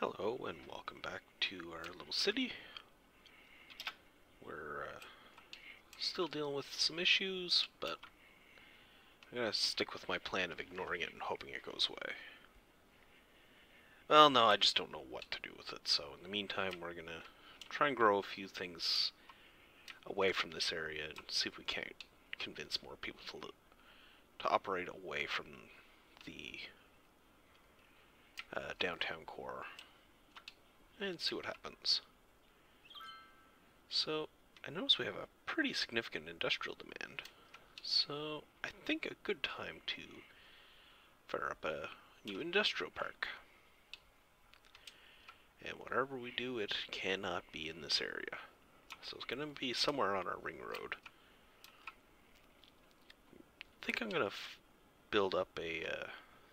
Hello and welcome back to our little city. We're still dealing with some issues, but I'm gonna stick with my plan of ignoring it and hoping it goes away. Well, no, I just don't know what to do with it, so in the meantime we're gonna try and grow a few things away from this area and see if we can't convince more people to operate away from the downtown core and see what happens. So, I notice we have a pretty significant industrial demand, so I think a good time to fire up a new industrial park. And whatever we do, it cannot be in this area. So it's going to be somewhere on our ring road. I think I'm going to build up a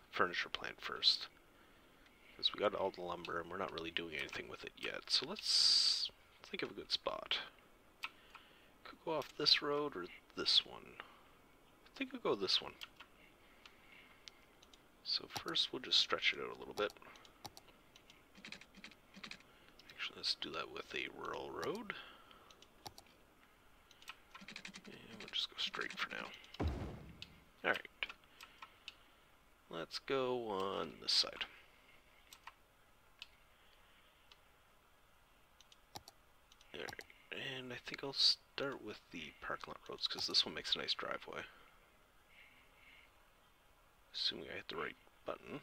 furniture plant first, because we got all the lumber and we're not really doing anything with it yet. So let's think of a good spot. Could go off this road or this one. I think we'll go this one. So first we'll just stretch it out a little bit. Actually, let's do that with a rural road. And we'll just go straight for now. Alright. Let's go on this side. Alright, and I think I'll start with the parking lot roads because this one makes a nice driveway. Assuming I hit the right button.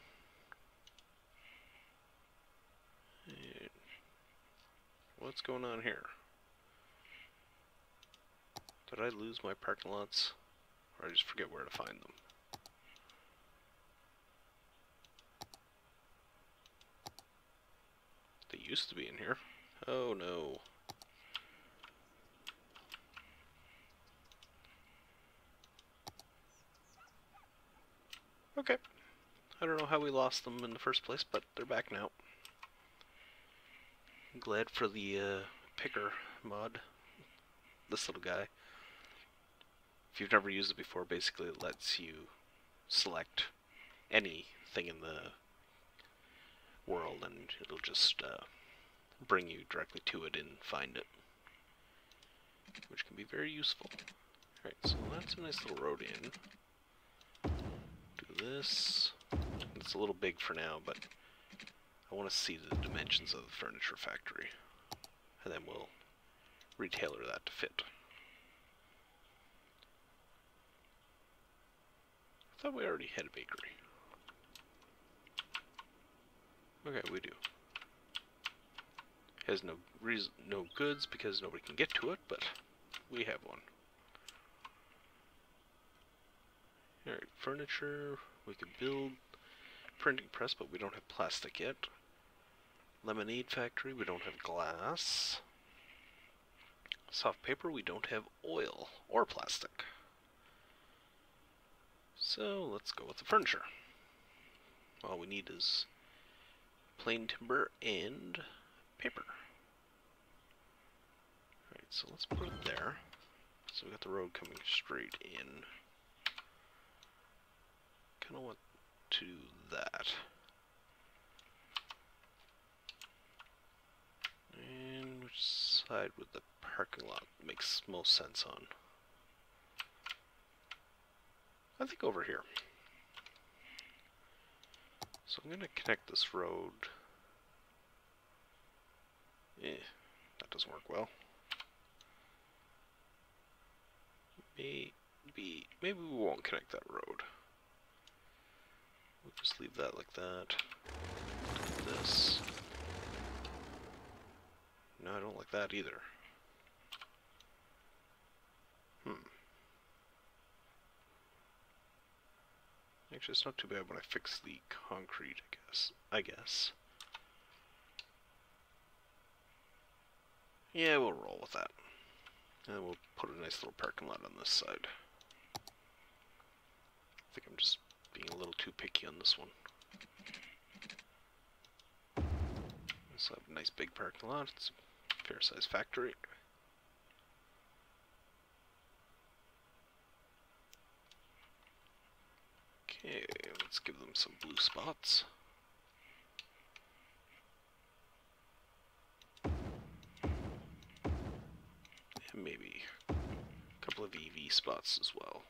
And what's going on here? Did I lose my parking lots? Or I just forget where to find them? They used to be in here. Oh no. Okay. I don't know how we lost them in the first place, but they're back now. I'm glad for the picker mod. This little guy. If you've never used it before, basically it lets you select anything in the world and it'll just bring you directly to it and find it, which can be very useful. Alright, so that's a nice little road in. Do this. It's a little big for now, but I want to see the dimensions of the furniture factory, and then we'll retailer that to fit. I thought we already had a bakery. Okay, we do. Has no goods because nobody can get to it, but we have one. Alright, furniture. We could build printing press, but we don't have plastic yet. Lemonade factory, we don't have glass. Soft paper, we don't have oil or plastic. So let's go with the furniture. All we need is plain timber and paper. Alright, so let's put it there. So we got the road coming straight in. Kinda want to do that. And which side would the parking lot makes most sense on? I think over here. So I'm gonna connect this road. That doesn't work well. Maybe we won't connect that road. We'll just leave that like that. Do this. No, I don't like that either. Actually, it's not too bad when I fix the concrete, I guess. Yeah, we'll roll with that. And we'll put a nice little parking lot on this side. I think I'm just being a little too picky on this one. So I have a nice big parking lot. It's a fair sized factory. Okay, let's give them some blue spots. couple of EV spots as well.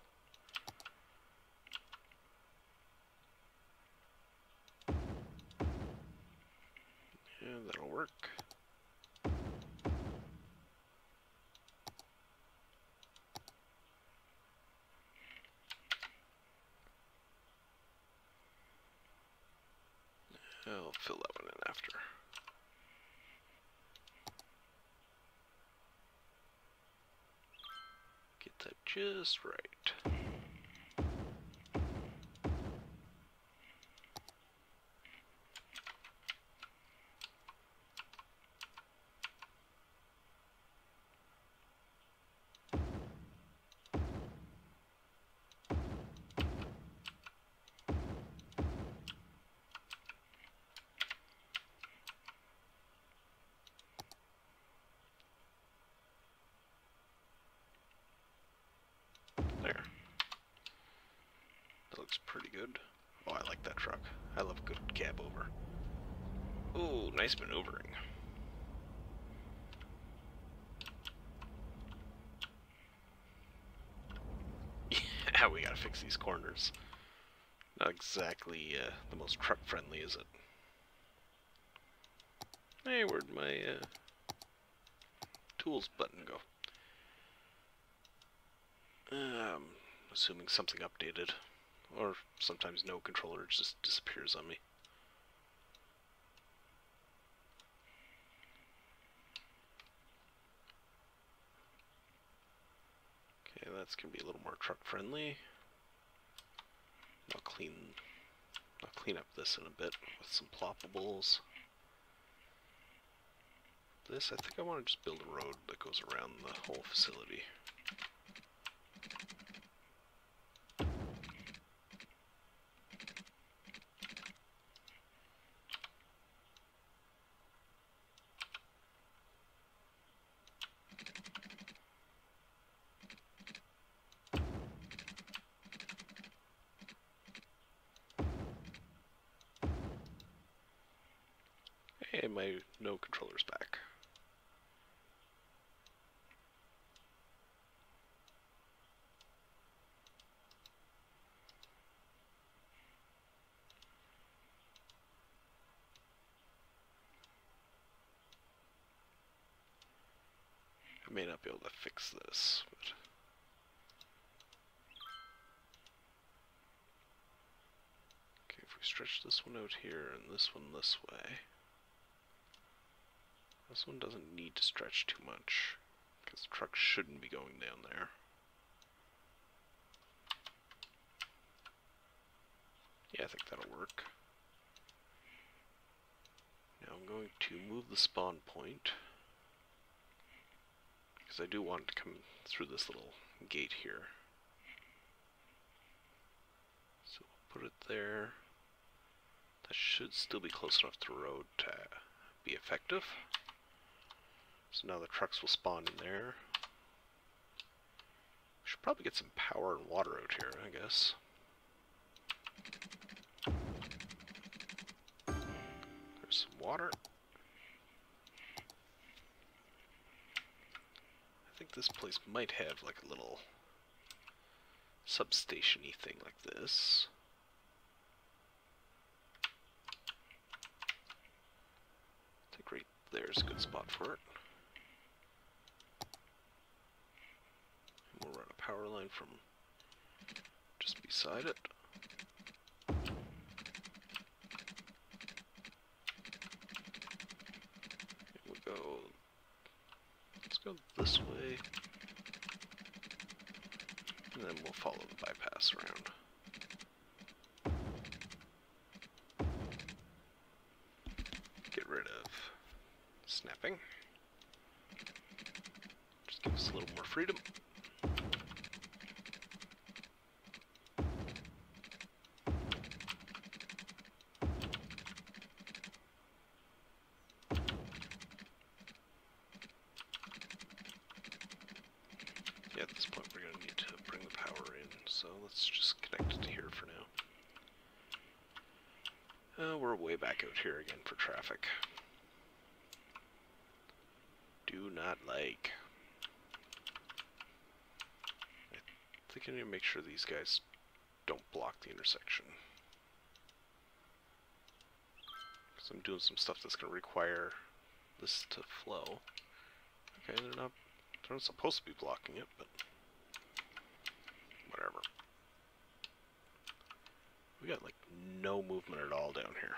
Yeah, that'll work. I'll fill that one in after. Get that just right. There. That looks pretty good. Oh, I like that truck. I love a good cab over. Oh, nice maneuvering. Yeah, we gotta fix these corners. Not exactly the most truck friendly, is it? Hey, where'd my tools button go? Assuming something updated. Or sometimes no controller just disappears on me. Okay, that's gonna be a little more truck friendly. I'll clean up this in a bit with some ploppables. This, I think I want to just build a road that goes around the whole facility. And my no controller's back. I may not be able to fix this, but okay, if we stretch this one out here and this one this way. This one doesn't need to stretch too much, because the truck shouldn't be going down there. Yeah, I think that'll work. Now I'm going to move the spawn point, because I do want it to come through this little gate here. So we'll put it there. That should still be close enough to the road to be effective. So now the trucks will spawn in there. We should probably get some power and water out here, I guess. There's some water. I think this place might have like a little substation-y thing like this. I think right there's a good spot for it. We'll run a power line from just beside it. And we'll go, let's go this way, and then we'll follow the bypass around. Get rid of snapping. Just give us a little more freedom. Yeah, at this point we're going to need to bring the power in, so let's just connect it to here for now. We're way back out here again for traffic. Do not like. think I need to make sure these guys don't block the intersection. Because I'm doing some stuff that's going to require this to flow. Okay, they're not supposed to be blocking it, but whatever. We got like no movement at all down here.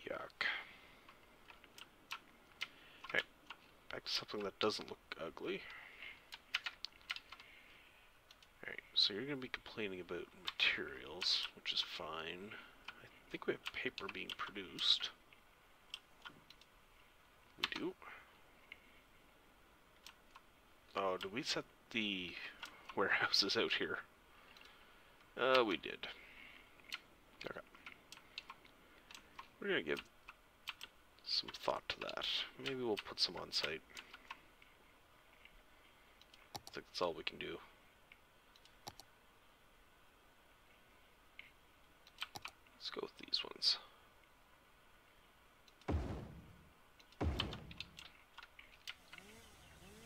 Yuck. Okay, back to something that doesn't look ugly. Alright, so you're going to be complaining about materials, which is fine. I think we have paper being produced. We do. Oh, did we set the warehouses out here? We did. Okay. We're gonna give some thought to that. Maybe we'll put some on site. I think that's all we can do. Let's go with these ones.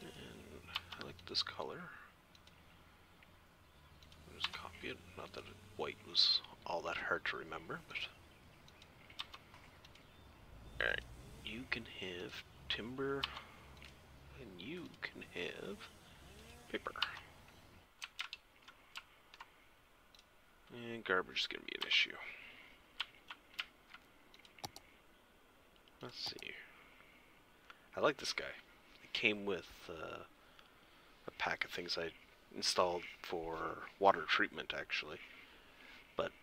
And I like this color. I'll just copy it. Not that white was all that hard to remember, but... Alright, you can have timber, and you can have paper. And garbage is going to be an issue. Let's see. I like this guy. It came with a pack of things I installed for water treatment, actually. But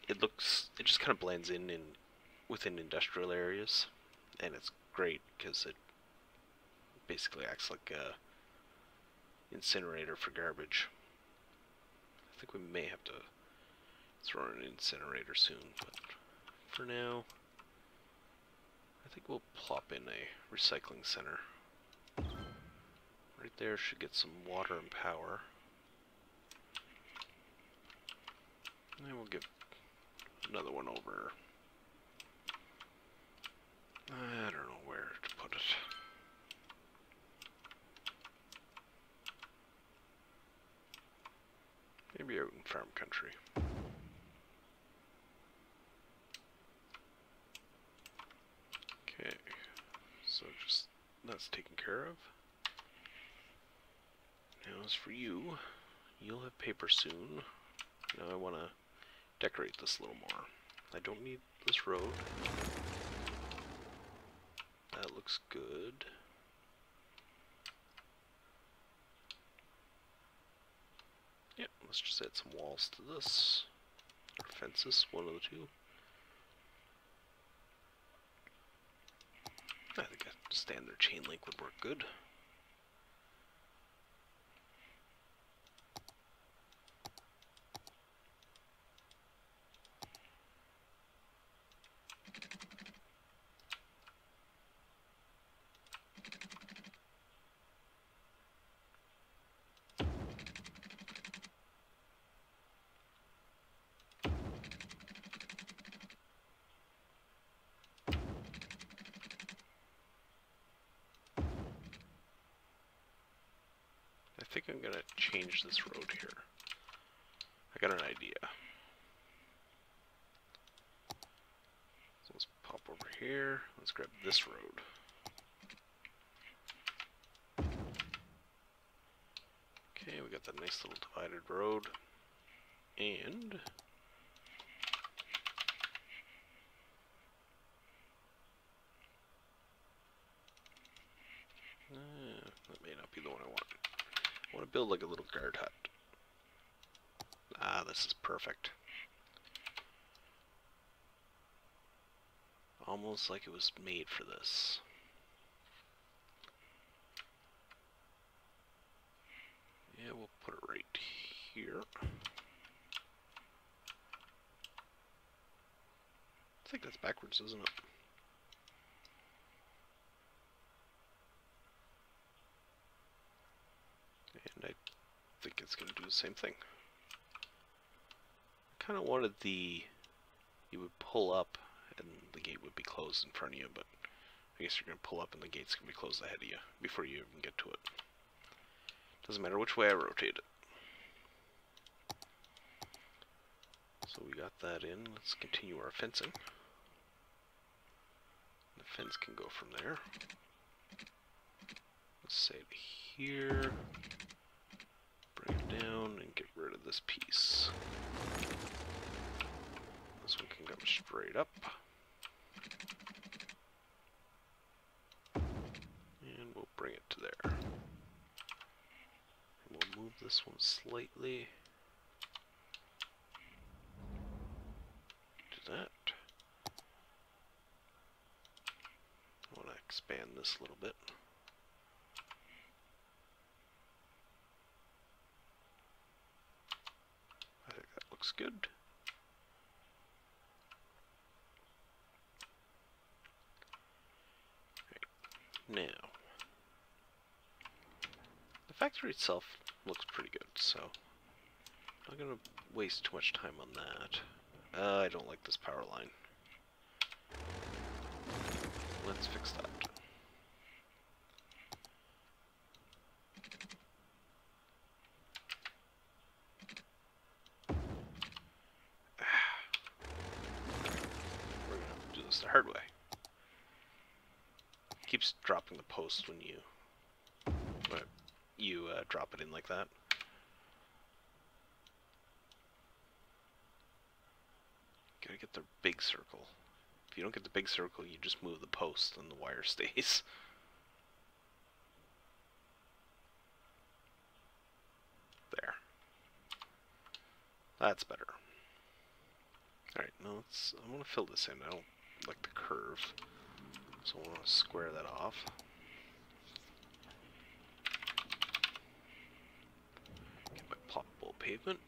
it just kind of blends in within industrial areas, and it's great because it basically acts like a incinerator for garbage. I think we may have to throw in an incinerator soon, but for now, I think we'll plop in a recycling center. Right there should get some water and power. And then we'll give another one over. I don't know where to put it. Maybe out in farm country. Okay, so just that's taken care of. Now as for you, you'll have paper soon. Now I want to decorate this a little more. I don't need this road. That looks good. Yeah, let's just add some walls to this. Or fences, one of the two. I think a standard chain link would work good. I think I'm gonna change this road here. I got an idea. So let's pop over here. Let's grab this road. Okay, we got that nice little divided road. And that may not be the one I want. I want to build like a little guard hut. Ah, this is perfect. Almost like it was made for this. Yeah, we'll put it right here. I think that's backwards, isn't it? And I think it's going to do the same thing. I kind of wanted you would pull up and the gate would be closed in front of you, but I guess you're going to pull up and the gate's going to be closed ahead of you before you even get to it. Doesn't matter which way I rotate it. So we got that in. Let's continue our fencing. The fence can go from there. Let's say to here. Bring it down and get rid of this piece. This one can come straight up. And we'll bring it to there. And we'll move this one slightly. Do that. I want to expand this a little bit. I think that looks good. Now, the factory itself looks pretty good, so I'm not going to waste too much time on that. I don't like this power line. Let's fix that. We're going to have to do this the hard way. Keeps dropping the post when you drop it in like that. Gotta get the big circle. If you don't get the big circle, you just move the post and the wire stays. There. That's better. Alright, now I want to fill this in. I don't like the curve. So I want to square that off. Get my ploppable pavement.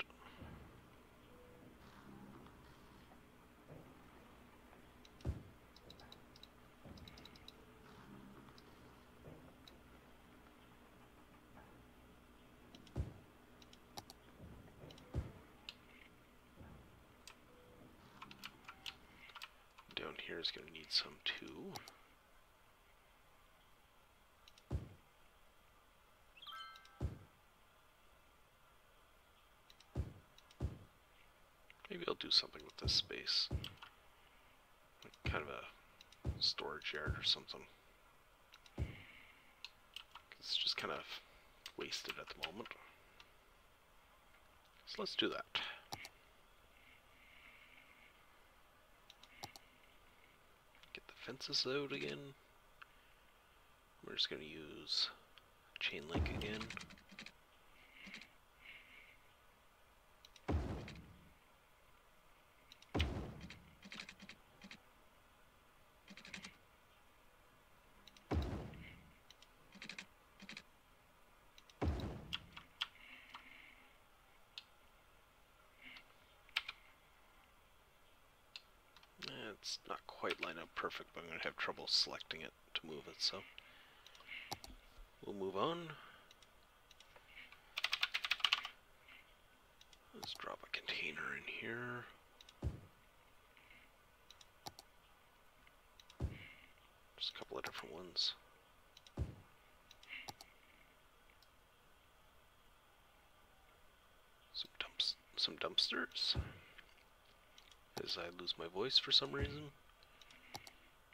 Down here is going to need some too. Maybe I'll do something with this space. Like kind of a storage yard or something. It's just kind of wasted at the moment. So let's do that. Get the fences out again. We're just going to use chain link again. It's not quite lined up perfect, but I'm going to have trouble selecting it to move it, so we'll move on. Let's drop a container in here. Just a couple of different ones. Some dumpsters. As I lose my voice for some reason.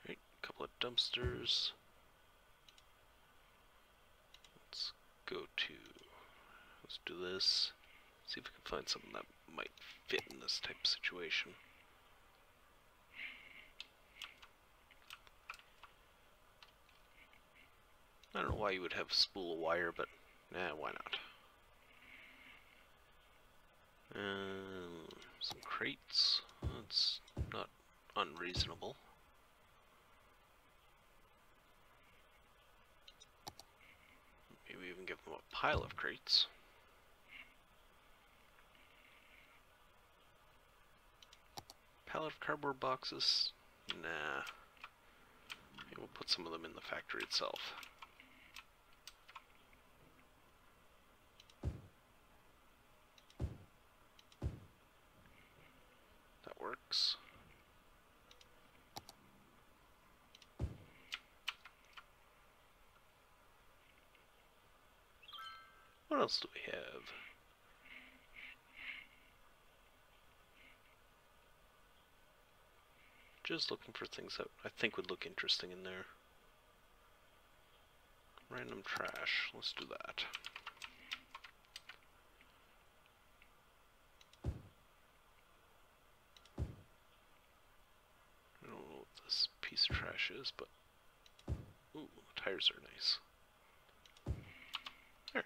Right, a couple of dumpsters. Let's do this. See if we can find something that might fit in this type of situation. I don't know why you would have a spool of wire, but nah, why not? Some crates. That's not unreasonable. Maybe even give them a pile of crates. Pallet of cardboard boxes? Nah. Maybe we'll put some of them in the factory itself. That works. What else do we have? Just looking for things that I think would look interesting in there. Random trash. Let's do that. I don't know what this piece of trash is, but... Ooh, the tires are nice. There.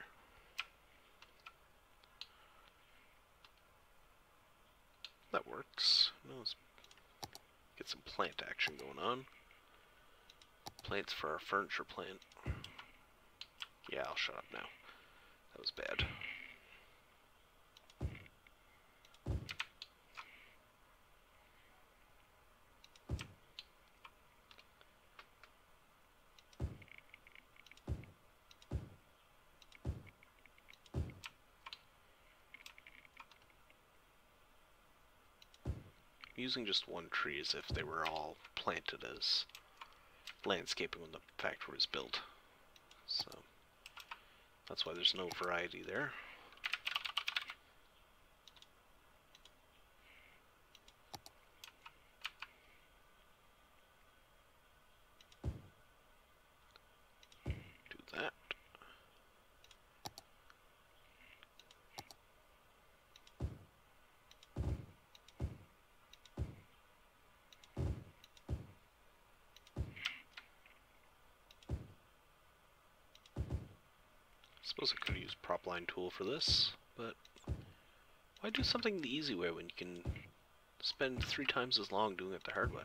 That works. Now let's get some plant action going on. Plants for our furniture plant. Yeah, I'll shut up now. That was bad. Using just one tree as if they were all planted as landscaping when the factory was built. So that's why there's no variety there. Do that. I suppose I could use prop line tool for this, but why do something the easy way when you can spend 3 times as long doing it the hard way?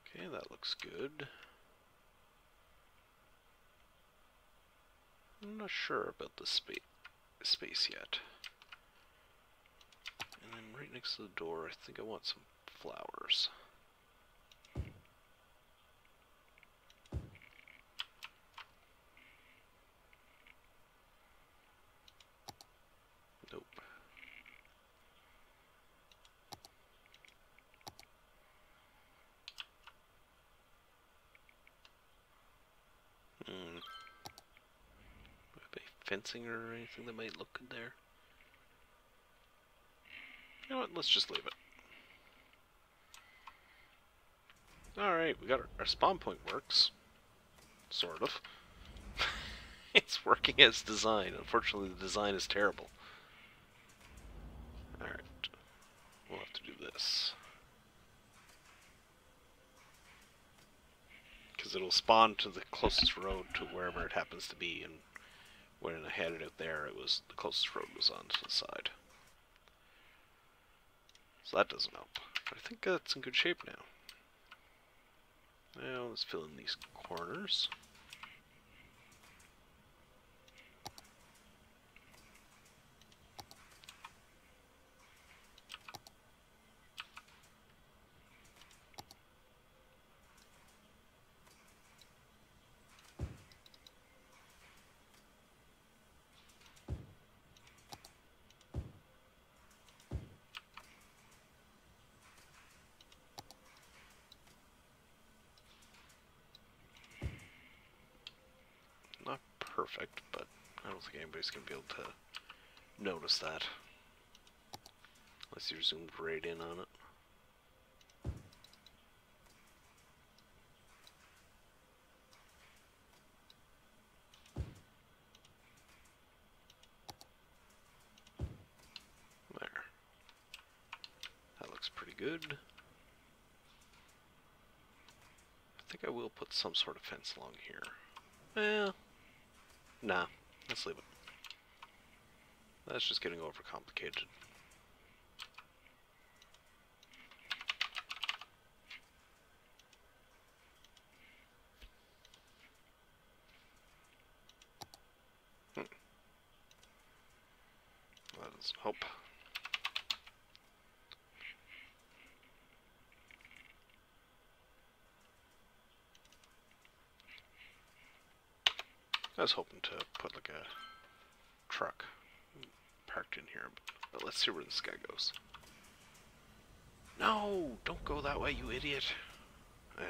Okay, that looks good. I'm not sure about the space yet. And then right next to the door, I think I want some flowers. Nope. Fencing or anything that might look good there? You know what, let's just leave it. Alright, we got our spawn point works. Sort of. It's working as designed. Unfortunately, the design is terrible. Alright. We'll have to do this. Because it'll spawn to the closest road to wherever it happens to be, and when I had it out there, it was the closest road was on to the side. So that doesn't help. But I think that's in good shape now. Now let's fill in these corners. Not perfect, but I don't think anybody's going to be able to notice that. Unless you're zoomed right in on it. There. That looks pretty good. I think I will put some sort of fence along here. Nah, let's leave it. That's just getting overcomplicated. That doesn't help. I was hoping to put like a truck parked in here, but let's see where this guy goes. No! Don't go that way, you idiot! Ugh.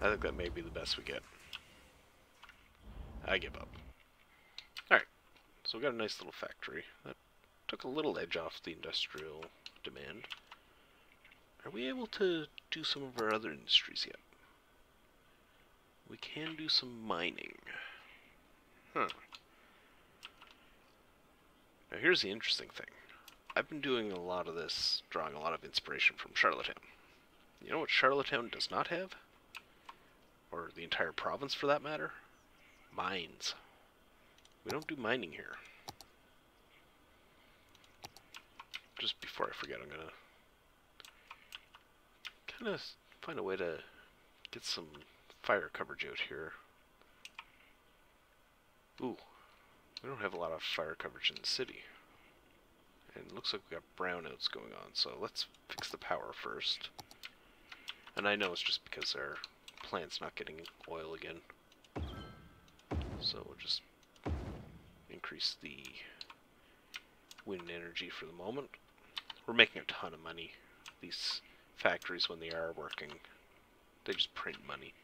I think that may be the best we get. I give up. Alright, so we got a nice little factory. That took a little edge off the industrial demand. Are we able to do some of our other industries yet? We can do some mining. Huh. Now here's the interesting thing. I've been doing a lot of this, drawing a lot of inspiration from Charlottetown. You know what Charlottetown does not have? Or the entire province for that matter? Mines. We don't do mining here. Just before I forget, I'm gonna kind of find a way to get some fire coverage out here. Ooh, we don't have a lot of fire coverage in the city. And it looks like we got brownouts going on, so let's fix the power first. And I know it's just because our plant's not getting oil again. So we'll just increase the wind energy for the moment. We're making a ton of money. These factories, when they are working, they just print money.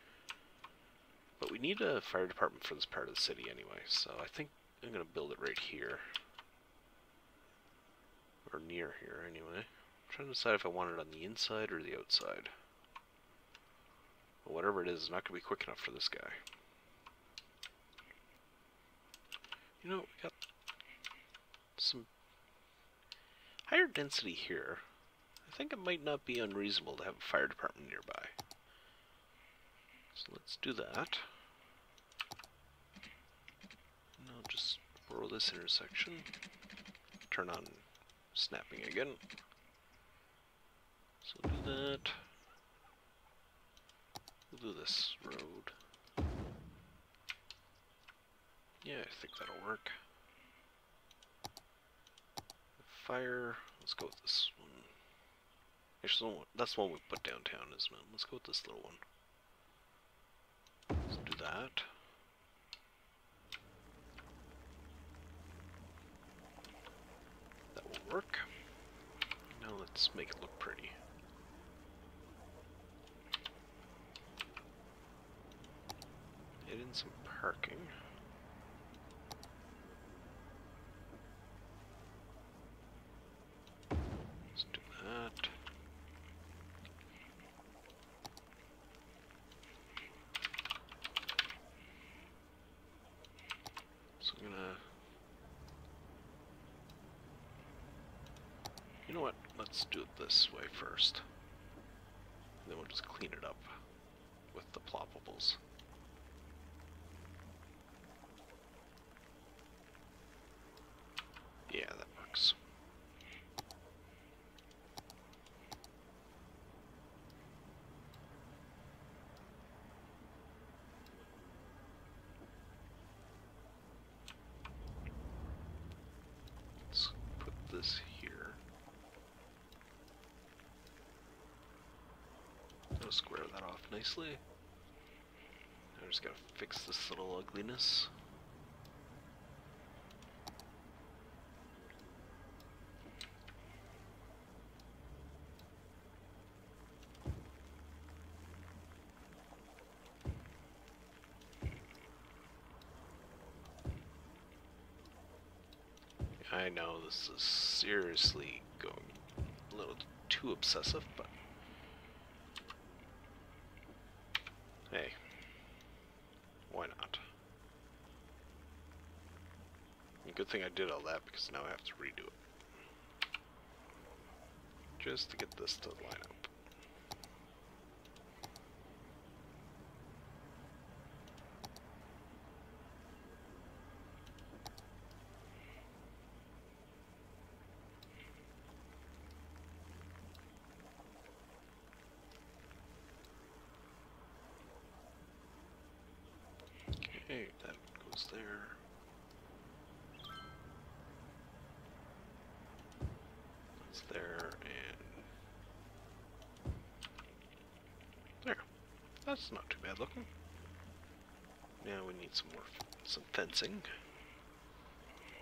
But we need a fire department for this part of the city anyway, so I think I'm going to build it right here. Or near here, anyway. I'm trying to decide if I want it on the inside or the outside. Well, whatever it is, not going to be quick enough for this guy. You know, we got some higher density here. I think it might not be unreasonable to have a fire department nearby. So let's do that. And I'll just borrow this intersection. Turn on snapping again. So we'll do that. We'll do this road. Yeah, I think that'll work. Fire, let's go with this one. Actually, that's the one we put downtown, isn't it? Let's go with this little one. Let's do that. That will work. Now let's make it look pretty. Add in some parking. Let's do that. So I'm gonna... You know what? Let's do it this way first. And then we'll just clean it up with the ploppables. Yeah, that works. Let's put this here. I'll square that off nicely. I just gotta fix this little ugliness. I know this is seriously going a little too obsessive, but hey, why not? And good thing I did all that because now I have to redo it. Just to get this to line up. Okay, that goes there. That's there, and there. That's not too bad looking. Now we need some fencing.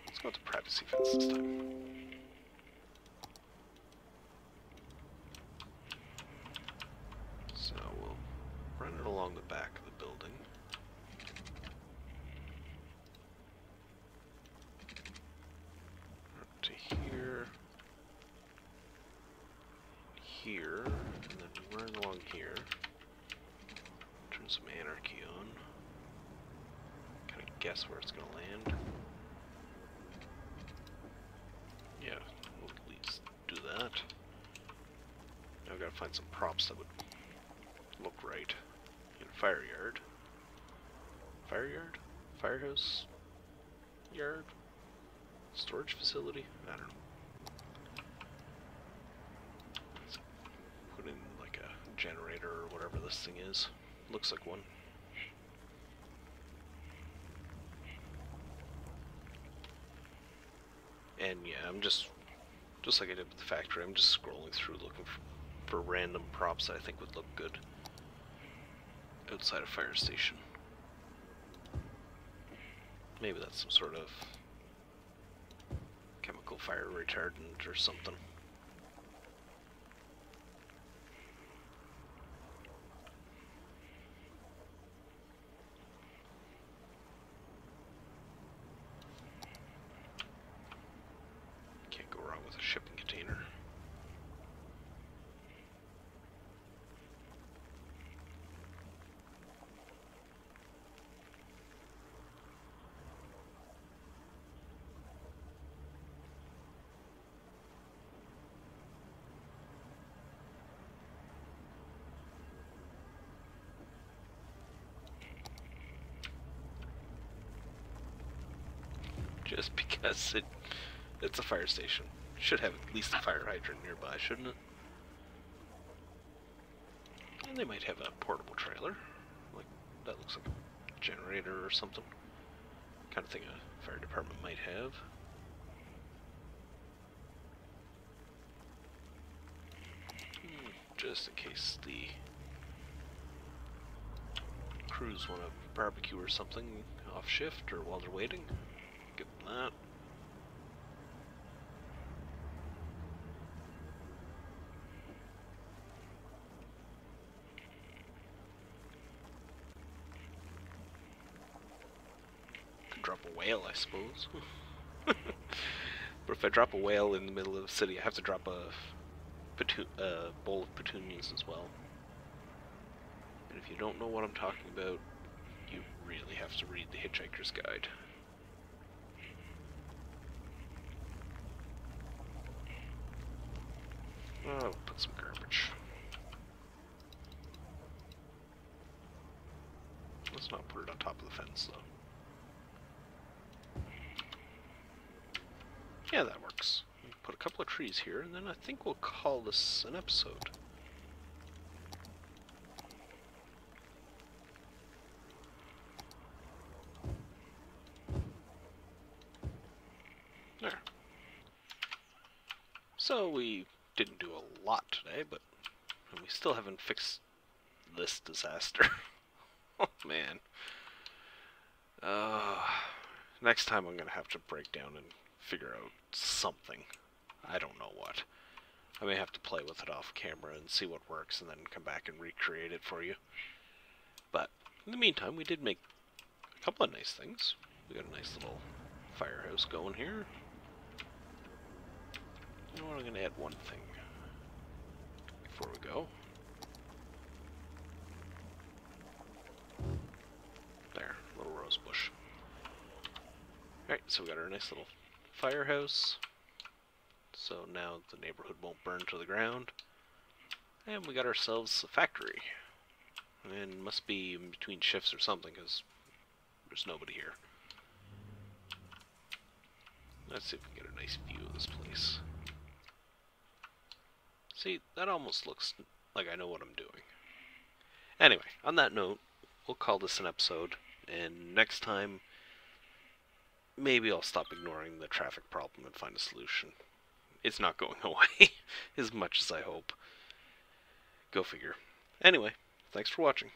Let's go with the privacy fence this time. So we'll run it along the back of the building. Up to here. Here. And then run along here. Turn some anarchy on. Kind of guess where it's going to land. Yeah, we'll at least do that. Now I've got to find some props that would look right. In a fire yard. Fire yard? Firehouse? Yard? Storage facility? I don't know. Let's put in like a generator or whatever this thing is. Looks like one. And yeah, I'm just like I did with the factory, I'm just scrolling through looking for random props that I think would look good outside a fire station. Maybe that's some sort of chemical fire retardant or something. Can't go wrong with a shipping container. Just because it's a fire station. Should have at least a fire hydrant nearby, shouldn't it? And they might have a portable trailer. Like, that looks like a generator or something. Kind of thing a fire department might have. Just in case the crews want to barbecue or something off shift or while they're waiting. Get that. Could drop a whale, I suppose. But if I drop a whale in the middle of the city, I have to drop a bowl of petunias as well. And if you don't know what I'm talking about, you really have to read the Hitchhiker's Guide. Oh, put some garbage. Let's not put it on top of the fence, though. Yeah, that works. Put a couple of trees here, and then I think we'll call this an episode. There. So we didn't do a lot today, but we still haven't fixed this disaster. Oh man. Next time I'm gonna have to break down and figure out something. I don't know what. I may have to play with it off camera and see what works and then come back and recreate it for you. But in the meantime, we did make a couple of nice things. We got a nice little firehouse going here. You know what, I'm going to add one thing before we go. There, little rose bush. Alright, so we got our nice little firehouse. So now the neighborhood won't burn to the ground. And we got ourselves a factory. And must be in between shifts or something, because there's nobody here. Let's see if we can get a nice view of this place. See, that almost looks like I know what I'm doing. Anyway, on that note, we'll call this an episode, and next time, maybe I'll stop ignoring the traffic problem and find a solution. It's not going away, as much as I hope. Go figure. Anyway, thanks for watching.